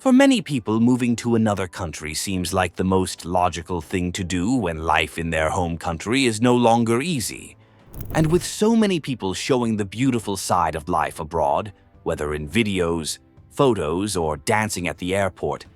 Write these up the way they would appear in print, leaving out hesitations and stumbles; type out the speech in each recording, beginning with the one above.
For many people, moving to another country seems like the most logical thing to do when life in their home country is no longer easy. And with so many people showing the beautiful side of life abroad, whether in videos, photos, or dancing at the airport,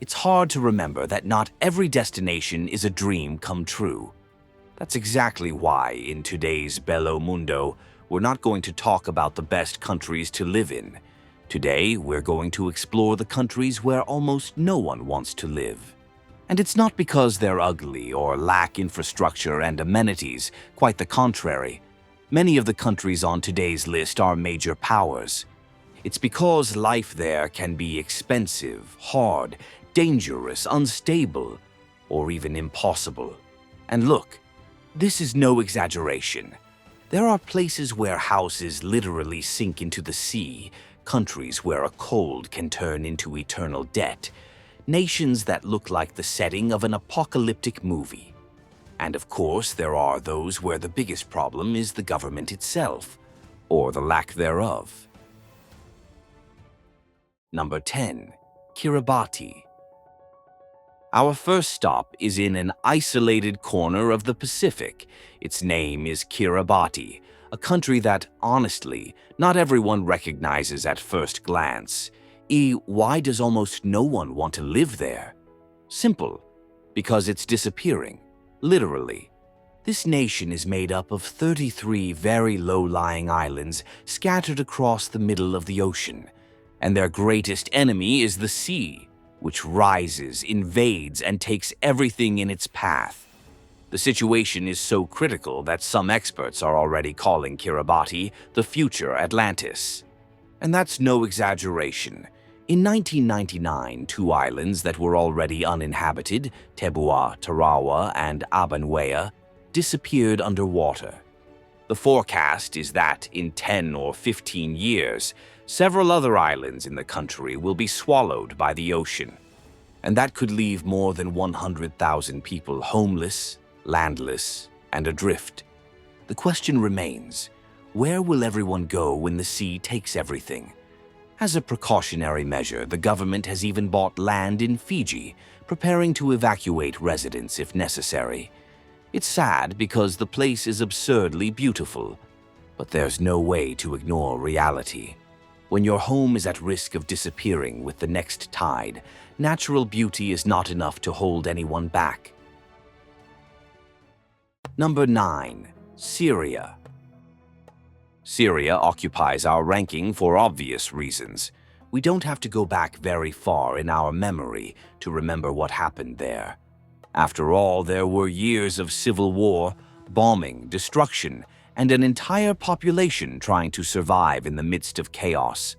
it's hard to remember that not every destination is a dream come true. That's exactly why, in today's Bello Mundo, we're not going to talk about the best countries to live in. Today, we're going to explore the countries where almost no one wants to live. And it's not because they're ugly or lack infrastructure and amenities, quite the contrary. Many of the countries on today's list are major powers. It's because life there can be expensive, hard, dangerous, unstable, or even impossible. And look, this is no exaggeration. There are places where houses literally sink into the sea, countries where a cold can turn into eternal debt, nations that look like the setting of an apocalyptic movie. And of course, there are those where the biggest problem is the government itself, or the lack thereof. Number 10. Kiribati. Our first stop is in an isolated corner of the Pacific. Its name is Kiribati, a country that, honestly, not everyone recognizes at first glance. Why does almost no one want to live there? Simple. Because it's disappearing. Literally. This nation is made up of 33 very low-lying islands scattered across the middle of the ocean. And their greatest enemy is the sea, which rises, invades, and takes everything in its path. The situation is so critical that some experts are already calling Kiribati the future Atlantis. And that's no exaggeration. In 1999, 2 islands that were already uninhabited, Tebua, Tarawa, and Abanwea, disappeared underwater. The forecast is that in 10 or 15 years, several other islands in the country will be swallowed by the ocean. And that could leave more than 100,000 people homeless, landless, and adrift. The question remains, where will everyone go when the sea takes everything? As a precautionary measure, the government has even bought land in Fiji, preparing to evacuate residents if necessary. It's sad because the place is absurdly beautiful, but there's no way to ignore reality. When your home is at risk of disappearing with the next tide, natural beauty is not enough to hold anyone back. Number 9. Syria. Syria occupies our ranking for obvious reasons. We don't have to go back very far in our memory to remember what happened there. After all, there were years of civil war, bombing, destruction, and an entire population trying to survive in the midst of chaos.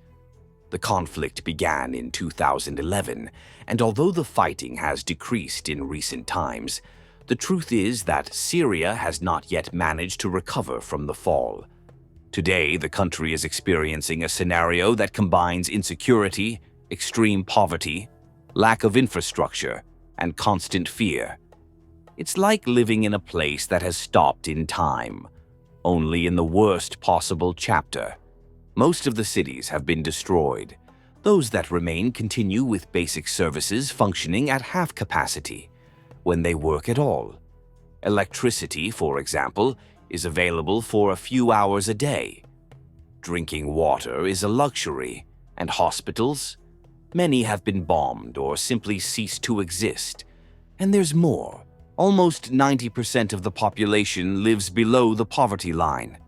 The conflict began in 2011, and although the fighting has decreased in recent times, the truth is that Syria has not yet managed to recover from the fall. Today, the country is experiencing a scenario that combines insecurity, extreme poverty, lack of infrastructure, and constant fear. It's like living in a place that has stopped in time, only in the worst possible chapter. Most of the cities have been destroyed. Those that remain continue with basic services functioning at half capacity, when they work at all. Electricity, for example, is available for a few hours a day. Drinking water is a luxury, and hospitals? Many have been bombed or simply ceased to exist. And there's more. Almost 90% of the population lives below the poverty line.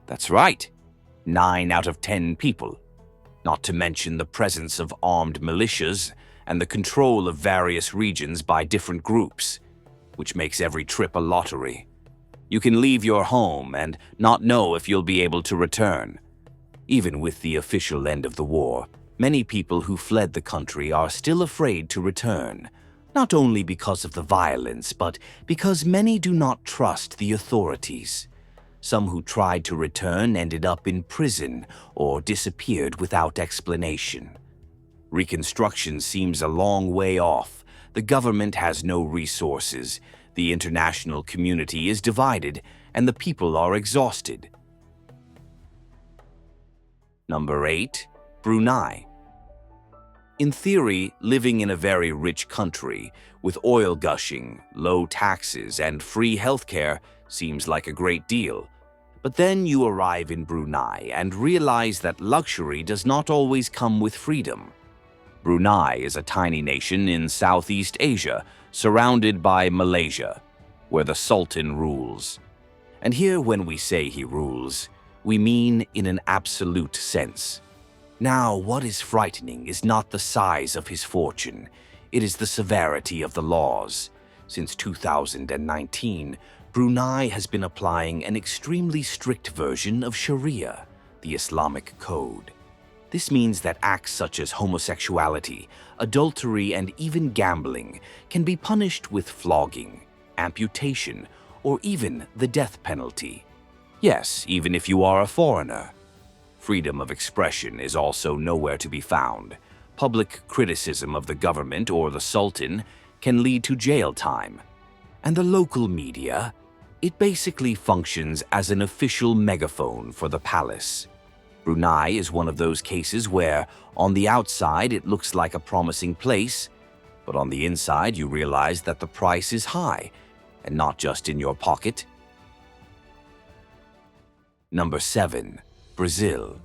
That's right, 9 out of 10 people. Not to mention the presence of armed militias and the control of various regions by different groups, which makes every trip a lottery. You can leave your home and not know if you'll be able to return. Even with the official end of the war, many people who fled the country are still afraid to return. Not only because of the violence, but because many do not trust the authorities. Some who tried to return ended up in prison or disappeared without explanation. Reconstruction seems a long way off. The government has no resources, the international community is divided, and the people are exhausted. Number 8. Brunei. In theory, living in a very rich country with oil gushing, low taxes, and free healthcare seems like a great deal. But then you arrive in Brunei and realize that luxury does not always come with freedom. Brunei is a tiny nation in Southeast Asia, surrounded by Malaysia, where the Sultan rules. And here, when we say he rules, we mean in an absolute sense. Now, what is frightening is not the size of his fortune, it is the severity of the laws. Since 2019, Brunei has been applying an extremely strict version of Sharia, the Islamic code. This means that acts such as homosexuality, adultery, and even gambling can be punished with flogging, amputation, or even the death penalty. Yes, even if you are a foreigner. Freedom of expression is also nowhere to be found. Public criticism of the government or the Sultan can lead to jail time. And the local media, it basically functions as an official megaphone for the palace. Brunei is one of those cases where, on the outside, it looks like a promising place, but on the inside, you realize that the price is high, and not just in your pocket. Number 7. Brazil.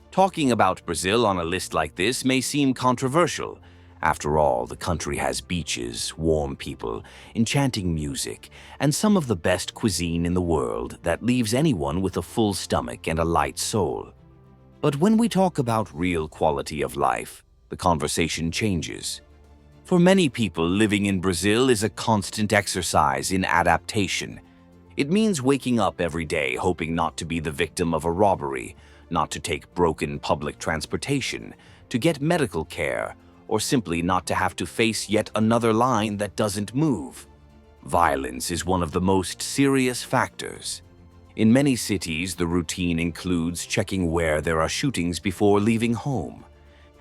Talking about Brazil on a list like this may seem controversial. After all, the country has beaches, warm people, enchanting music, and some of the best cuisine in the world that leaves anyone with a full stomach and a light soul. But when we talk about real quality of life, the conversation changes. For many people, living in Brazil is a constant exercise in adaptation. It means waking up every day hoping not to be the victim of a robbery, not to take broken public transportation, to get medical care, or simply not to have to face yet another line that doesn't move. Violence is one of the most serious factors. In many cities, the routine includes checking where there are shootings before leaving home.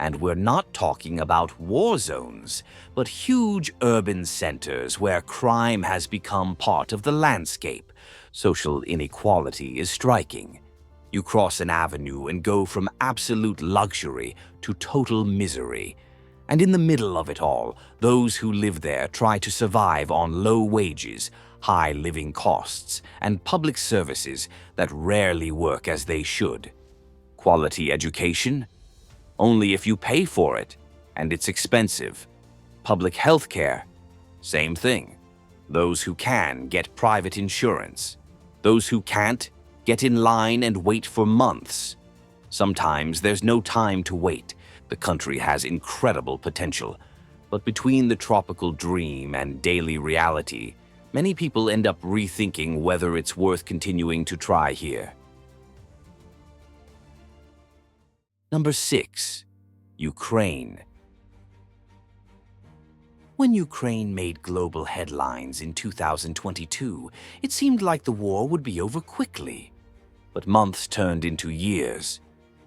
And we're not talking about war zones, but huge urban centers where crime has become part of the landscape. Social inequality is striking. You cross an avenue and go from absolute luxury to total misery. And in the middle of it all, those who live there try to survive on low wages, high living costs, and public services that rarely work as they should. Quality education? Only if you pay for it, and it's expensive. Public health care? Same thing. Those who can get private insurance. Those who can't get in line and wait for months. Sometimes there's no time to wait. The country has incredible potential, but between the tropical dream and daily reality, many people end up rethinking whether it's worth continuing to try here. Number 6. Ukraine. When Ukraine made global headlines in 2022, it seemed like the war would be over quickly. But months turned into years,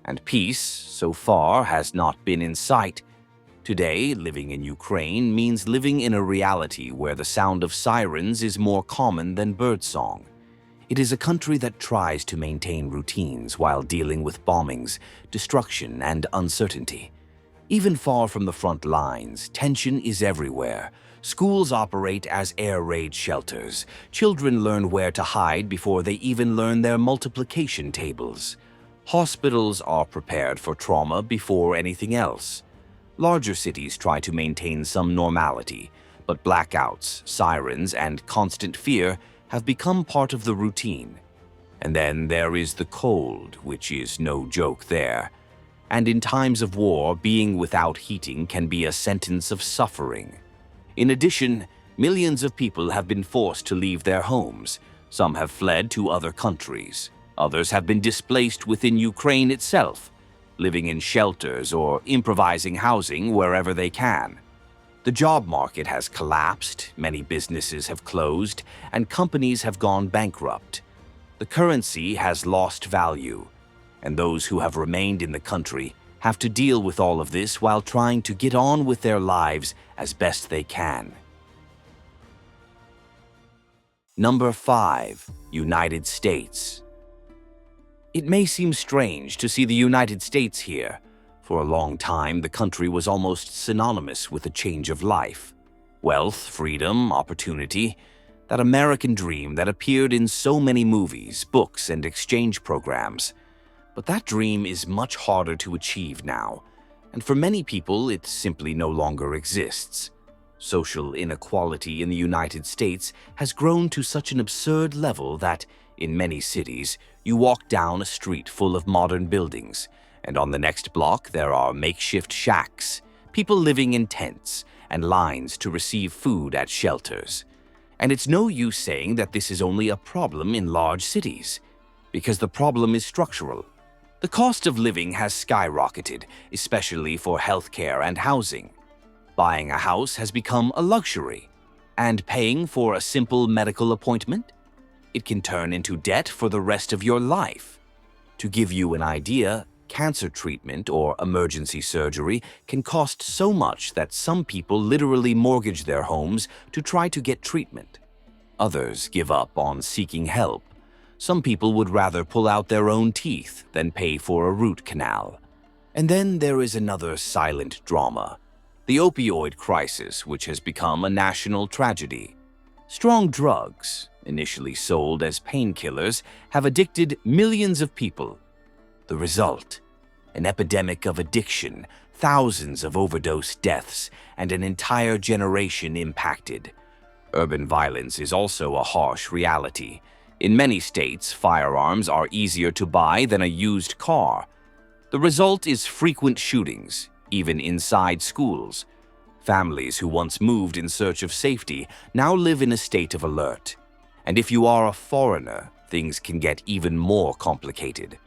and peace, so far, has not been in sight. Today, living in Ukraine means living in a reality where the sound of sirens is more common than birdsong. It is a country that tries to maintain routines while dealing with bombings, destruction, and uncertainty. Even far from the front lines, tension is everywhere. Schools operate as air raid shelters. Children learn where to hide before they even learn their multiplication tables. Hospitals are prepared for trauma before anything else. Larger cities try to maintain some normality, but blackouts, sirens, and constant fear have become part of the routine. And then there is the cold, which is no joke there. And in times of war, being without heating can be a sentence of suffering. In addition, millions of people have been forced to leave their homes. Some have fled to other countries. Others have been displaced within Ukraine itself, living in shelters or improvising housing wherever they can. The job market has collapsed, many businesses have closed, and companies have gone bankrupt. The currency has lost value, and those who have remained in the country have to deal with all of this while trying to get on with their lives as best they can. Number 5. United States. It may seem strange to see the United States here. For a long time, the country was almost synonymous with a change of life. Wealth, freedom, opportunity, that American dream that appeared in so many movies, books, and exchange programs. But that dream is much harder to achieve now, and for many people, it simply no longer exists. Social inequality in the United States has grown to such an absurd level that, in many cities, you walk down a street full of modern buildings, and on the next block there are makeshift shacks, people living in tents, and lines to receive food at shelters. And it's no use saying that this is only a problem in large cities, because the problem is structural. The cost of living has skyrocketed, especially for healthcare and housing. Buying a house has become a luxury, and paying for a simple medical appointment? It can turn into debt for the rest of your life. To give you an idea, cancer treatment or emergency surgery can cost so much that some people literally mortgage their homes to try to get treatment. Others give up on seeking help. Some people would rather pull out their own teeth than pay for a root canal. And then there is another silent drama, the opioid crisis, which has become a national tragedy. Strong drugs, initially sold as painkillers, have addicted millions of people. The result: an epidemic of addiction, thousands of overdose deaths, and an entire generation impacted. Urban violence is also a harsh reality. In many states, firearms are easier to buy than a used car. The result is frequent shootings, even inside schools. Families who once moved in search of safety now live in a state of alert. And if you are a foreigner, things can get even more complicated.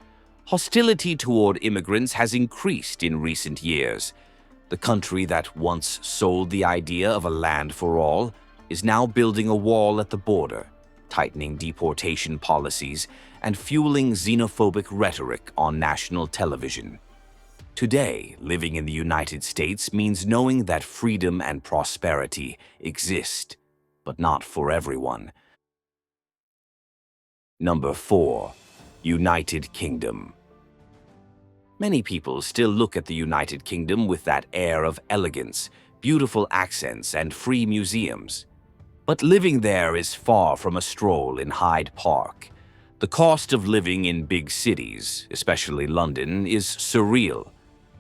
Hostility toward immigrants has increased in recent years. The country that once sold the idea of a land for all is now building a wall at the border, tightening deportation policies, and fueling xenophobic rhetoric on national television. Today, living in the United States means knowing that freedom and prosperity exist, but not for everyone. Number 4. United Kingdom. Many people still look at the United Kingdom with that air of elegance, beautiful accents, and free museums. But living there is far from a stroll in Hyde Park. The cost of living in big cities, especially London, is surreal.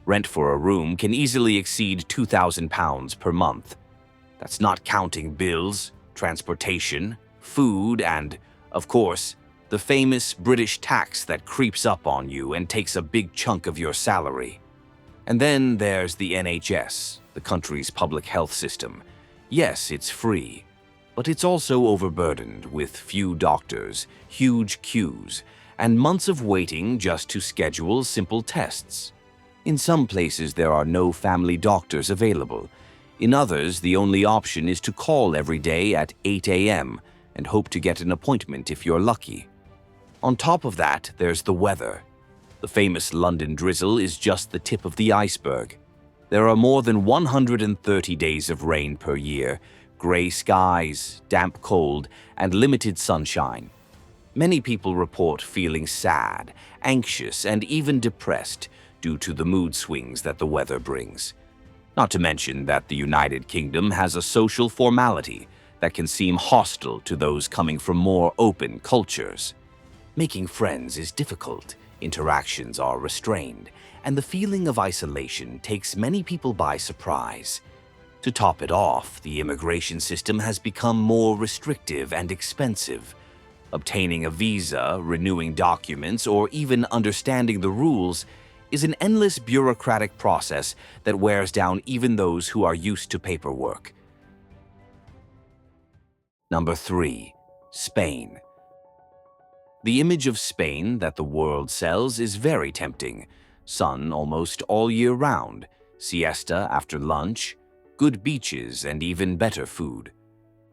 Rent for a room can easily exceed £2,000 per month. That's not counting bills, transportation, food, and, of course, the famous British tax that creeps up on you and takes a big chunk of your salary. And then there's the NHS, the country's public health system. Yes, it's free, but it's also overburdened with few doctors, huge queues, and months of waiting just to schedule simple tests. In some places, there are no family doctors available. In others, the only option is to call every day at 8 a.m. and hope to get an appointment if you're lucky. On top of that, there's the weather. The famous London drizzle is just the tip of the iceberg. There are more than 130 days of rain per year, gray skies, damp cold, and limited sunshine. Many people report feeling sad, anxious, and even depressed due to the mood swings that the weather brings. Not to mention that the United Kingdom has a social formality that can seem hostile to those coming from more open cultures. Making friends is difficult, interactions are restrained, and the feeling of isolation takes many people by surprise. To top it off, the immigration system has become more restrictive and expensive. Obtaining a visa, renewing documents, or even understanding the rules is an endless bureaucratic process that wears down even those who are used to paperwork. Number 3. Spain. The image of Spain that the world sells is very tempting. Sun almost all year round, siesta after lunch, good beaches, and even better food.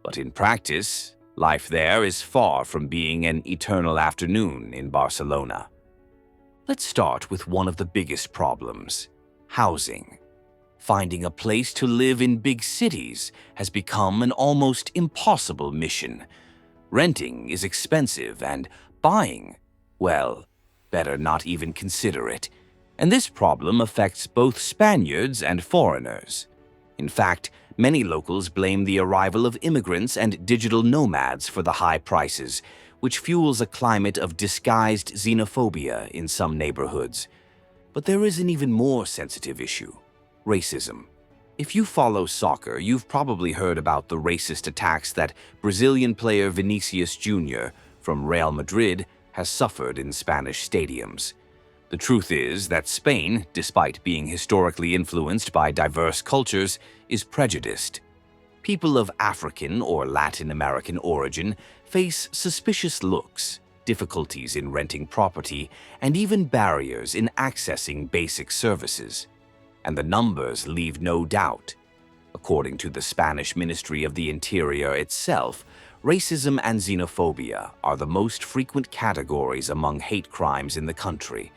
But in practice, life there is far from being an eternal afternoon in Barcelona. Let's start with one of the biggest problems: housing. Finding a place to live in big cities has become an almost impossible mission. Renting is expensive, and buying, well, better not even consider it. And this problem affects both Spaniards and foreigners. In fact, many locals blame the arrival of immigrants and digital nomads for the high prices, which fuels a climate of disguised xenophobia in some neighborhoods. But there is an even more sensitive issue: racism. If you follow soccer, you've probably heard about the racist attacks that Brazilian player Vinicius Jr. from Real Madrid has suffered in Spanish stadiums. The truth is that Spain, despite being historically influenced by diverse cultures, is prejudiced. People of African or Latin American origin face suspicious looks, difficulties in renting property, and even barriers in accessing basic services. And the numbers leave no doubt. According to the Spanish Ministry of the Interior itself, racism and xenophobia are the most frequent categories among hate crimes in the country.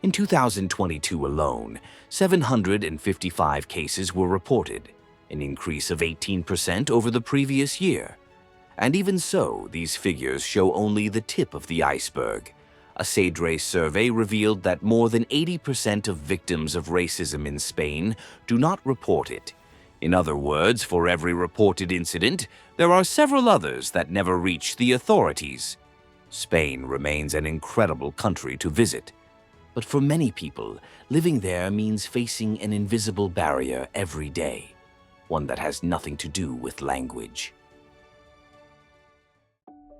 In 2022 alone, 755 cases were reported, an increase of 18% over the previous year. And even so, these figures show only the tip of the iceberg. A Cedres survey revealed that more than 80% of victims of racism in Spain do not report it. In other words, for every reported incident, there are several others that never reach the authorities. Spain remains an incredible country to visit. But for many people, living there means facing an invisible barrier every day, one that has nothing to do with language.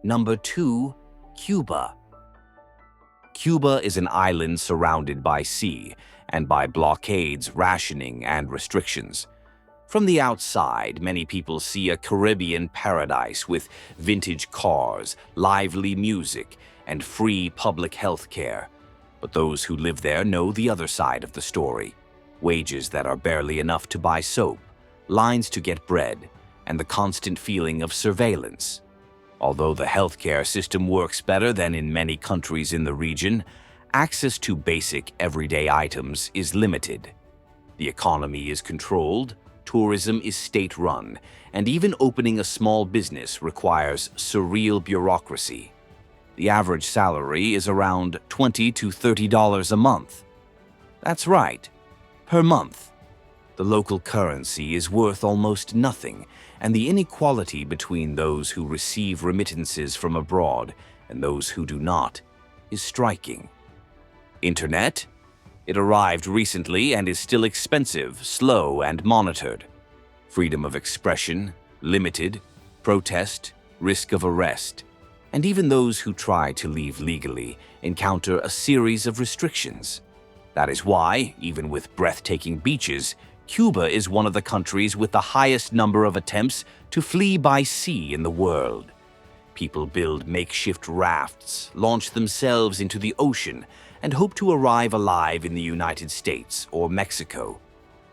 Number 2, Cuba. Cuba is an island surrounded by sea and by blockades, rationing, and restrictions. From the outside, many people see a Caribbean paradise with vintage cars, lively music, and free public health care. But those who live there know the other side of the story: wages that are barely enough to buy soap, lines to get bread, and the constant feeling of surveillance. Although the healthcare system works better than in many countries in the region, access to basic everyday items is limited. The economy is controlled, tourism is state-run, and even opening a small business requires surreal bureaucracy. The average salary is around $20 to $30 a month. That's right, per month. The local currency is worth almost nothing, and the inequality between those who receive remittances from abroad and those who do not is striking. Internet? It arrived recently and is still expensive, slow, and monitored. Freedom of expression, limited, protest, risk of arrest. And even those who try to leave legally encounter a series of restrictions. That is why, even with breathtaking beaches, Cuba is one of the countries with the highest number of attempts to flee by sea in the world. People build makeshift rafts, launch themselves into the ocean, and hope to arrive alive in the United States or Mexico.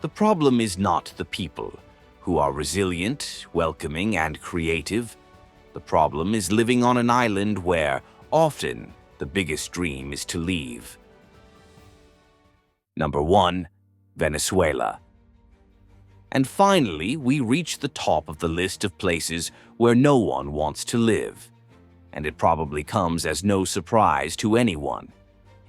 The problem is not the people, who are resilient, welcoming, and creative. The problem is living on an island where, often, the biggest dream is to leave. Number 1, Venezuela. And finally, we reach the top of the list of places where no one wants to live. And it probably comes as no surprise to anyone.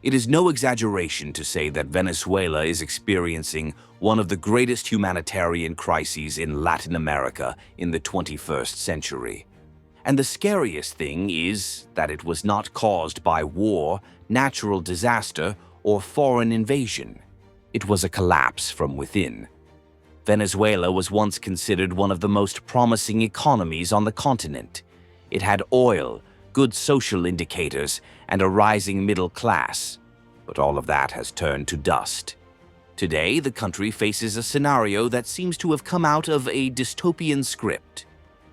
It is no exaggeration to say that Venezuela is experiencing one of the greatest humanitarian crises in Latin America in the 21st century. And the scariest thing is that it was not caused by war, natural disaster, or foreign invasion. It was a collapse from within. Venezuela was once considered one of the most promising economies on the continent. It had oil, good social indicators, and a rising middle class. But all of that has turned to dust. Today, the country faces a scenario that seems to have come out of a dystopian script.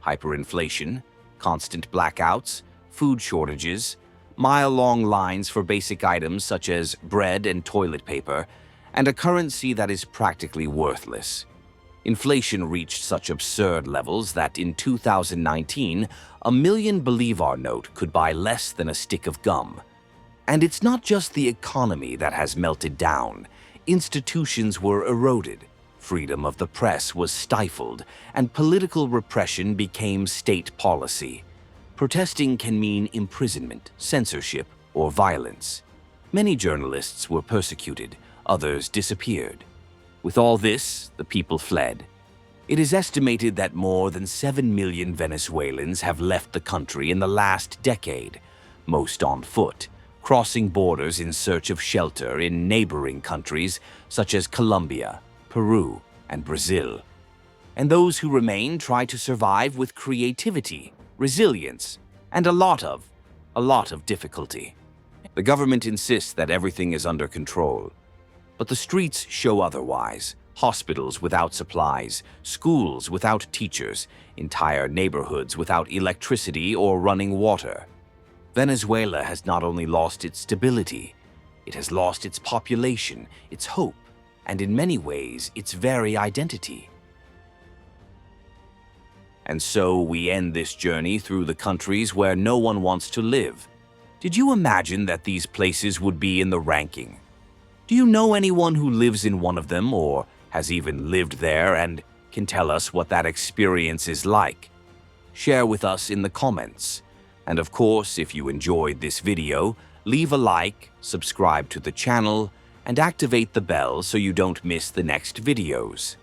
Hyperinflation, constant blackouts, food shortages, mile-long lines for basic items such as bread and toilet paper, and a currency that is practically worthless. Inflation reached such absurd levels that in 2019, a $1 Bolivar note could buy less than a stick of gum. And it's not just the economy that has melted down. Institutions were eroded, freedom of the press was stifled, and political repression became state policy. Protesting can mean imprisonment, censorship, or violence. Many journalists were persecuted, others disappeared. With all this, the people fled. It is estimated that more than 7 million Venezuelans have left the country in the last decade, most on foot, crossing borders in search of shelter in neighboring countries such as Colombia, Peru, and Brazil. And those who remain try to survive with creativity, resilience, and a lot of difficulty. The government insists that everything is under control, but the streets show otherwise. Hospitals without supplies, schools without teachers, entire neighborhoods without electricity or running water. Venezuela has not only lost its stability, it has lost its population, its hope, and in many ways, its very identity. And so we end this journey through the countries where no one wants to live. Did you imagine that these places would be in the ranking? Do you know anyone who lives in one of them or has even lived there and can tell us what that experience is like? Share with us in the comments. And of course, if you enjoyed this video, leave a like, subscribe to the channel, and activate the bell so you don't miss the next videos.